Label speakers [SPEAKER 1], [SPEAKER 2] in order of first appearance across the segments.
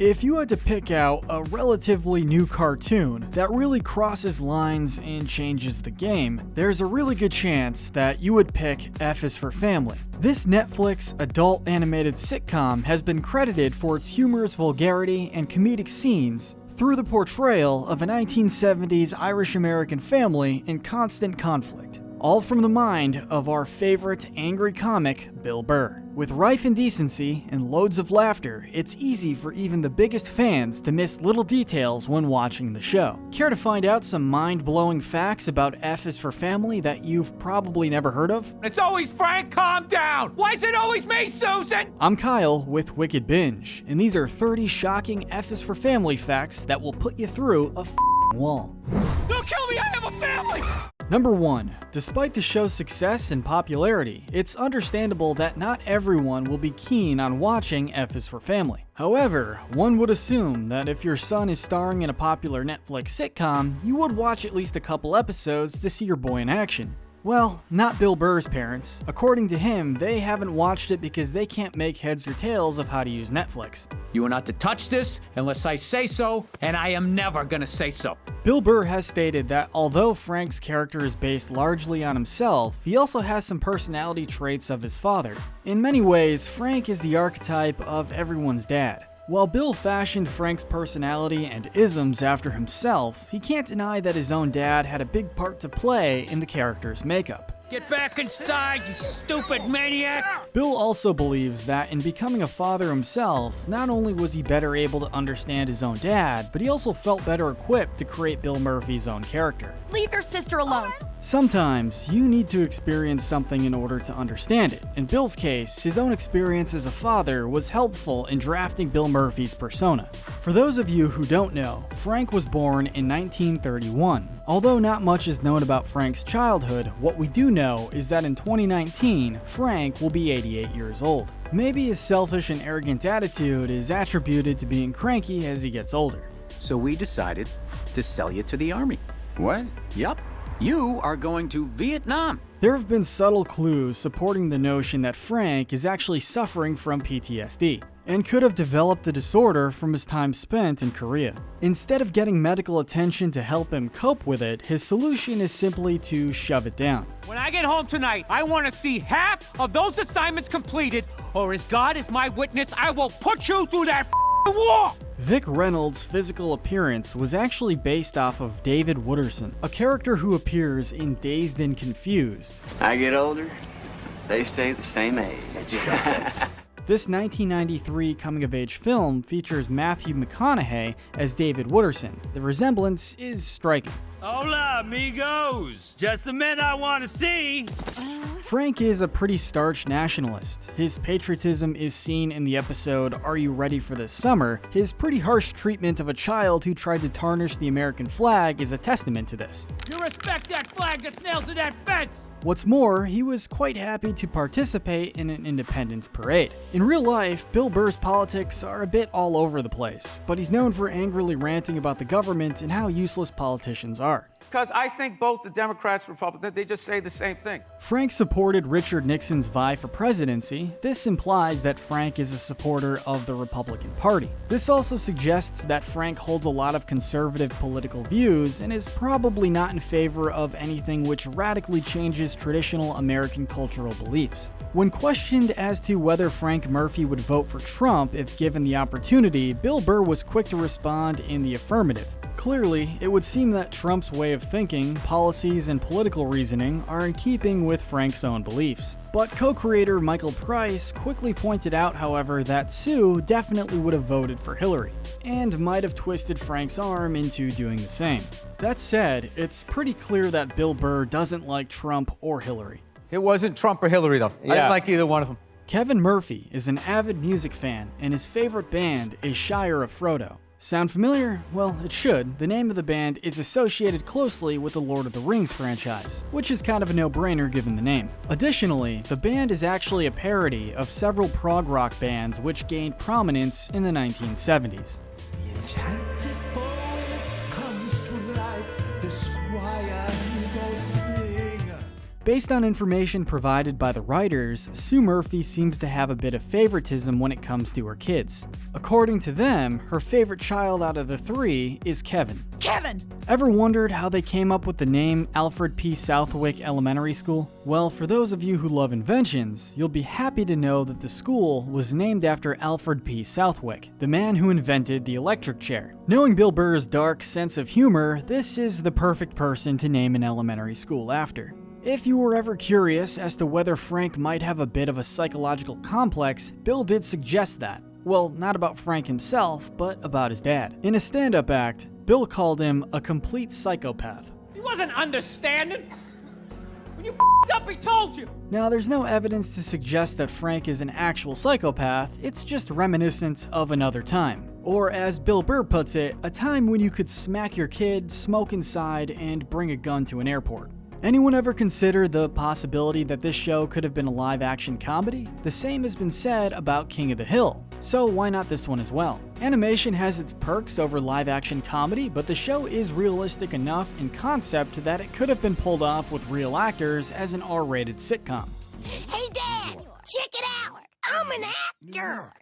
[SPEAKER 1] If you had to pick out a relatively new cartoon that really crosses lines and changes the game, there's a really good chance that you would pick F is for Family. This Netflix adult animated sitcom has been credited for its humorous vulgarity and comedic scenes through the portrayal of a 1970s Irish-American family in constant conflict. All from the mind of our favorite angry comic, Bill Burr. With rife indecency and loads of laughter, it's easy for even the biggest fans to miss little details when watching the show. Care to find out some mind-blowing facts about F is for Family that you've probably never heard of?
[SPEAKER 2] It's always Frank, calm down! Why is it always me, Susan?
[SPEAKER 1] I'm Kyle with Wicked Binge, and these are 30 shocking F is for Family facts that will put you through a wall.
[SPEAKER 2] Don't kill me, I have a family!
[SPEAKER 1] Number 1. Despite the show's success and popularity, it's understandable that not everyone will be keen on watching F is for Family. However, one would assume that if your son is starring in a popular Netflix sitcom, you would watch at least a couple episodes to see your boy in action. Well, not Bill Burr's parents. According to him, they haven't watched it because they can't make heads or tails of how to use Netflix.
[SPEAKER 2] You are not to touch this unless I say so, and I am never gonna say so.
[SPEAKER 1] Bill Burr has stated that although Frank's character is based largely on himself, he also has some personality traits of his father. In many ways, Frank is the archetype of everyone's dad. While Bill fashioned Frank's personality and isms after himself, he can't deny that his own dad had a big part to play in the character's makeup.
[SPEAKER 2] Get back inside, you stupid maniac!
[SPEAKER 1] Bill also believes that in becoming a father himself, not only was he better able to understand his own dad, but he also felt better equipped to create Bill Murphy's own character.
[SPEAKER 3] Leave your sister alone.
[SPEAKER 1] Sometimes, you need to experience something in order to understand it. In Bill's case, his own experience as a father was helpful in drafting Bill Murphy's persona. For those of you who don't know, Frank was born in 1931. Although not much is known about Frank's childhood, what we do know is that in 2019, Frank will be 88 years old. Maybe his selfish and arrogant attitude is attributed to being cranky as he gets older.
[SPEAKER 4] So we decided to sell you to the army.
[SPEAKER 5] What?
[SPEAKER 4] Yup. You are going to Vietnam.
[SPEAKER 1] There have been subtle clues supporting the notion that Frank is actually suffering from PTSD and could have developed the disorder from his time spent in Korea. Instead of getting medical attention to help him cope with it, his solution is simply to shove it down.
[SPEAKER 2] When I get home tonight, I want to see half of those assignments completed, or as God is my witness, I will put you through that wall!
[SPEAKER 1] Vic Reynolds' physical appearance was actually based off of David Wooderson, a character who appears in Dazed and Confused.
[SPEAKER 5] I get older, they stay the same age.
[SPEAKER 1] This 1993 coming-of-age film features Matthew McConaughey as David Wooderson. The resemblance is striking.
[SPEAKER 6] Hola, amigos! Just the men I want to see!
[SPEAKER 1] Frank is a pretty starch nationalist. His patriotism is seen in the episode Are You Ready for This Summer? His pretty harsh treatment of a child who tried to tarnish the American flag is a testament to this.
[SPEAKER 2] You respect that flag that's nailed to that fence!
[SPEAKER 1] What's more, he was quite happy to participate in an independence parade. In real life, Bill Burr's politics are a bit all over the place, but he's known for angrily ranting about the government and how useless politicians are.
[SPEAKER 2] Because I think both the Democrats and Republicans, they just say the same thing.
[SPEAKER 1] Frank supported Richard Nixon's vie for presidency. This implies that Frank is a supporter of the Republican Party. This also suggests that Frank holds a lot of conservative political views and is probably not in favor of anything which radically changes traditional American cultural beliefs. When questioned as to whether Frank Murphy would vote for Trump if given the opportunity, Bill Burr was quick to respond in the affirmative. Clearly, it would seem that Trump's way of thinking, policies, and political reasoning are in keeping with Frank's own beliefs. But co-creator Michael Price quickly pointed out, however, that Sue definitely would have voted for Hillary, and might have twisted Frank's arm into doing the same. That said, it's pretty clear that Bill Burr doesn't like Trump or Hillary.
[SPEAKER 7] It wasn't Trump or Hillary, though. I didn't like either one of them.
[SPEAKER 1] Kevin Murphy is an avid music fan, and his favorite band is Shire of Frodo. Sound familiar? Well, it should. The name of the band is associated closely with the Lord of the Rings franchise, which is kind of a no-brainer given the name. Additionally, the band is actually a parody of several prog rock bands which gained prominence in the 1970s.
[SPEAKER 8] The enchanted forest comes to life, the squire he goes sing.
[SPEAKER 1] Based on information provided by the writers, Sue Murphy seems to have a bit of favoritism when it comes to her kids. According to them, her favorite child out of the three is Kevin.
[SPEAKER 3] Kevin!
[SPEAKER 1] Ever wondered how they came up with the name Alfred P. Southwick Elementary School? Well, for those of you who love inventions, you'll be happy to know that the school was named after Alfred P. Southwick, the man who invented the electric chair. Knowing Bill Burr's dark sense of humor, this is the perfect person to name an elementary school after. If you were ever curious as to whether Frank might have a bit of a psychological complex, Bill did suggest that. Well, not about Frank himself, but about his dad. In a stand-up act, Bill called him a complete psychopath.
[SPEAKER 2] He wasn't understanding. When you f***ed up, he told you.
[SPEAKER 1] Now, there's no evidence to suggest that Frank is an actual psychopath, it's just reminiscent of another time. Or as Bill Burr puts it, a time when you could smack your kid, smoke inside, and bring a gun to an airport. Anyone ever consider the possibility that this show could have been a live-action comedy? The same has been said about King of the Hill, so why not this one as well? Animation has its perks over live-action comedy, but the show is realistic enough in concept that it could have been pulled off with real actors as an R-rated sitcom.
[SPEAKER 3] Hey, Dad! Check it out! I'm an actor!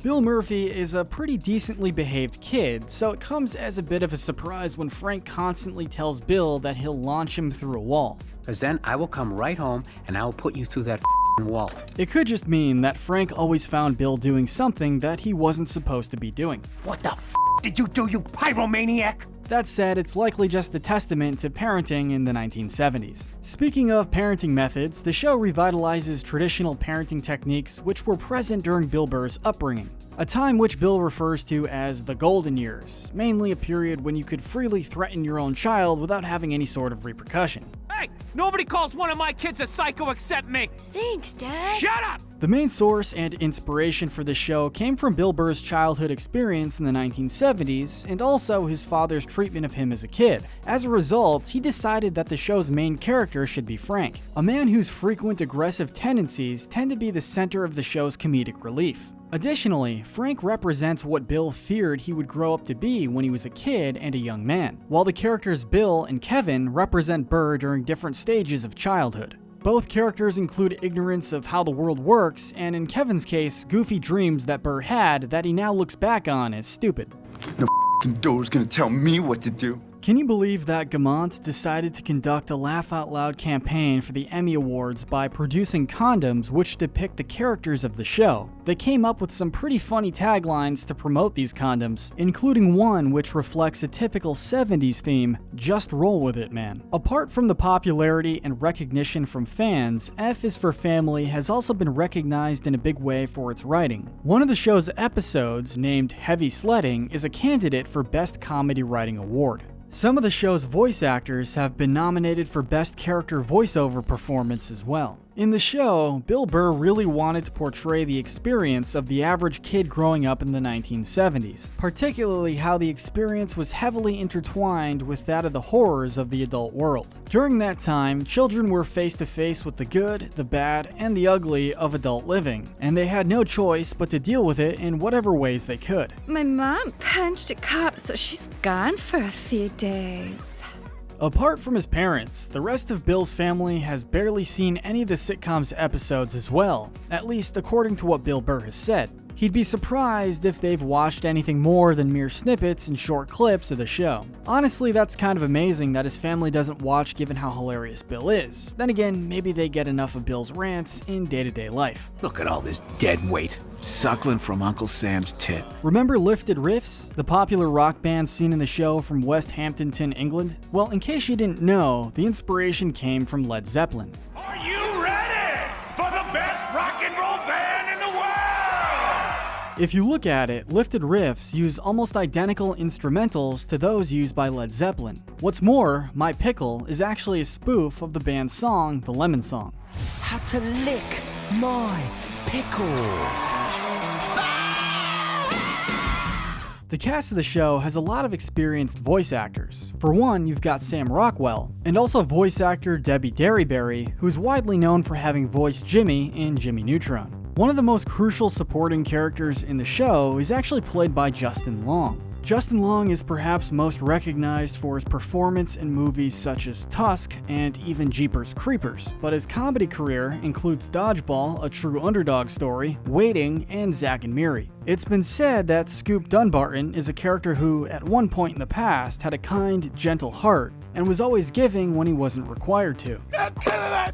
[SPEAKER 1] Bill Murphy is a pretty decently behaved kid, so it comes as a bit of a surprise when Frank constantly tells Bill that he'll launch him through a wall.
[SPEAKER 4] Because then I will come right home and I will put you through that wall.
[SPEAKER 1] It could just mean that Frank always found Bill doing something that he wasn't supposed to be doing.
[SPEAKER 2] What the f*** did you do, you pyromaniac?
[SPEAKER 1] That said, it's likely just a testament to parenting in the 1970s. Speaking of parenting methods, the show revitalizes traditional parenting techniques which were present during Bill Burr's upbringing, a time which Bill refers to as the golden years, mainly a period when you could freely threaten your own child without having any sort of repercussion.
[SPEAKER 2] Hey, nobody calls one of my kids a psycho except me.
[SPEAKER 3] Thanks, Dad.
[SPEAKER 2] Shut up!
[SPEAKER 1] The main source and inspiration for the show came from Bill Burr's childhood experience in the 1970s, and also his father's treatment of him as a kid. As a result, he decided that the show's main character should be Frank, a man whose frequent aggressive tendencies tend to be the center of the show's comedic relief. Additionally, Frank represents what Bill feared he would grow up to be when he was a kid and a young man, while the characters Bill and Kevin represent Burr during different stages of childhood. Both characters include ignorance of how the world works, and in Kevin's case, goofy dreams that Burr had that he now looks back on as stupid.
[SPEAKER 8] No f***ing door's gonna tell me what to do.
[SPEAKER 1] Can you believe that Gaumont decided to conduct a laugh-out-loud campaign for the Emmy Awards by producing condoms which depict the characters of the show? They came up with some pretty funny taglines to promote these condoms, including one which reflects a typical 70s theme, "Just roll with it, man." Apart from the popularity and recognition from fans, F is for Family has also been recognized in a big way for its writing. One of the show's episodes, named Heavy Sledding, is a candidate for Best Comedy Writing Award. Some of the show's voice actors have been nominated for Best Character Voiceover Performance as well. In the show, Bill Burr really wanted to portray the experience of the average kid growing up in the 1970s, particularly how the experience was heavily intertwined with that of the horrors of the adult world. During that time, children were face to face with the good, the bad, and the ugly of adult living, and they had no choice but to deal with it in whatever ways they could.
[SPEAKER 3] My mom punched a cop, so she's gone for a few days.
[SPEAKER 1] Apart from his parents, the rest of Bill's family has barely seen any of the sitcom's episodes as well, at least according to what Bill Burr has said. He'd be surprised if they've watched anything more than mere snippets and short clips of the show. Honestly, that's kind of amazing that his family doesn't watch given how hilarious Bill is. Then again, maybe they get enough of Bill's rants in day-to-day life.
[SPEAKER 9] Look at all this dead weight, suckling from Uncle Sam's tit.
[SPEAKER 1] Remember Lifted Riffs, the popular rock band seen in the show from West Hamptonton, England? Well, in case you didn't know, the inspiration came from Led Zeppelin.
[SPEAKER 6] Are you ready for the best rock and roll band in the world?
[SPEAKER 1] If you look at it, Lifted Riffs use almost identical instrumentals to those used by Led Zeppelin. What's more, My Pickle is actually a spoof of the band's song, The Lemon Song.
[SPEAKER 10] How to lick my pickle.
[SPEAKER 1] The cast of the show has a lot of experienced voice actors. For one, you've got Sam Rockwell, and also voice actor Debbie Derryberry, who's widely known for having voiced Jimmy in Jimmy Neutron. One of the most crucial supporting characters in the show is actually played by Justin Long. Justin Long is perhaps most recognized for his performance in movies such as Tusk and even Jeepers Creepers, but his comedy career includes Dodgeball, a true underdog story, Waiting, and Zack and Miri. It's been said that Scoop Dunbarton is a character who, at one point in the past, had a kind, gentle heart, and was always giving when he wasn't required to.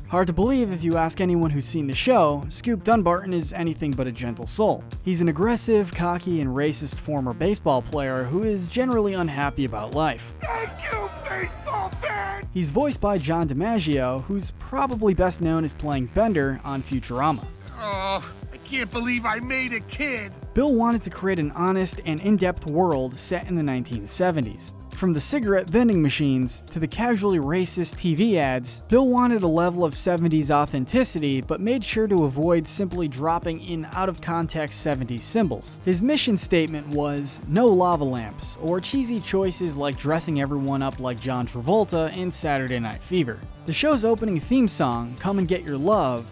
[SPEAKER 1] Hard to believe if you ask anyone who's seen the show, Scoop Dunbarton is anything but a gentle soul. He's an aggressive, cocky, and racist former baseball player who is generally unhappy about life.
[SPEAKER 6] Thank you, baseball fan!
[SPEAKER 1] He's voiced by John DiMaggio, who's probably best known as playing Bender on Futurama.
[SPEAKER 6] Oh, I can't believe I made a kid.
[SPEAKER 1] Bill wanted to create an honest and in-depth world set in the 1970s. From the cigarette vending machines to the casually racist TV ads, Bill wanted a level of 70s authenticity, but made sure to avoid simply dropping in out-of-context 70s symbols. His mission statement was, no lava lamps, or cheesy choices like dressing everyone up like John Travolta in Saturday Night Fever. The show's opening theme song, Come and Get Your Love,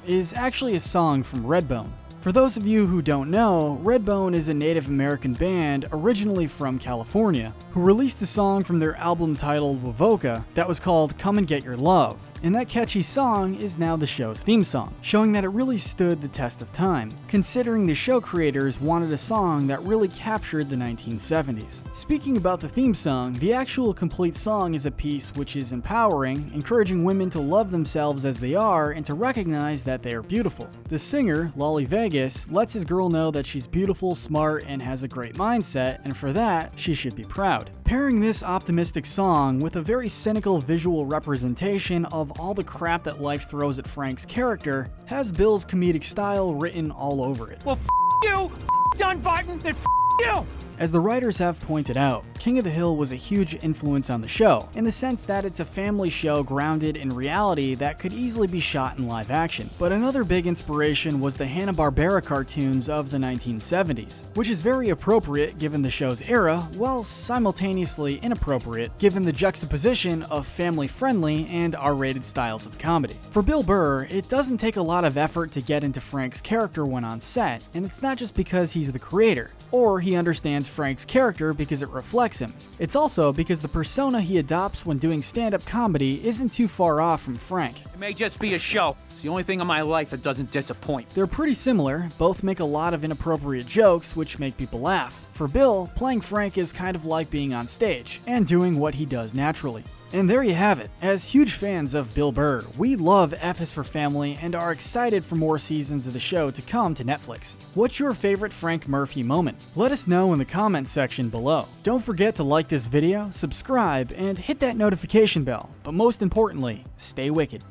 [SPEAKER 1] is actually a song from Redbone. For those of you who don't know, Redbone is a Native American band originally from California, who released a song from their album titled Wovoka that was called Come and Get Your Love, and that catchy song is now the show's theme song, showing that it really stood the test of time, considering the show creators wanted a song that really captured the 1970s. Speaking about the theme song, the actual complete song is a piece which is empowering, encouraging women to love themselves as they are and to recognize that they are beautiful. The singer, Lolly Vegas, lets his girl know that she's beautiful, smart, and has a great mindset, and for that, she should be proud. Pairing this optimistic song with a very cynical visual representation of all the crap that life throws at Frank's character has Bill's comedic style written all over it.
[SPEAKER 2] Well, you, Dunbarton, and you!
[SPEAKER 1] As the writers have pointed out, King of the Hill was a huge influence on the show, in the sense that it's a family show grounded in reality that could easily be shot in live action. But another big inspiration was the Hanna-Barbera cartoons of the 1970s, which is very appropriate given the show's era, while simultaneously inappropriate given the juxtaposition of family-friendly and R-rated styles of comedy. For Bill Burr, it doesn't take a lot of effort to get into Frank's character when on set, and it's not just because he's the creator, or he understands Frank's character because it reflects him. It's also because the persona he adopts when doing stand-up comedy isn't too far off from Frank.
[SPEAKER 2] It may just be a show. It's the only thing in my life that doesn't disappoint.
[SPEAKER 1] They're pretty similar, both make a lot of inappropriate jokes which make people laugh. For Bill, playing Frank is kind of like being on stage, and doing what he does naturally. And there you have it. As huge fans of Bill Burr, we love F is for Family and are excited for more seasons of the show to come to Netflix. What's your favorite Frank Murphy moment? Let us know in the comment section below. Don't forget to like this video, subscribe, and hit that notification bell. But most importantly, stay wicked.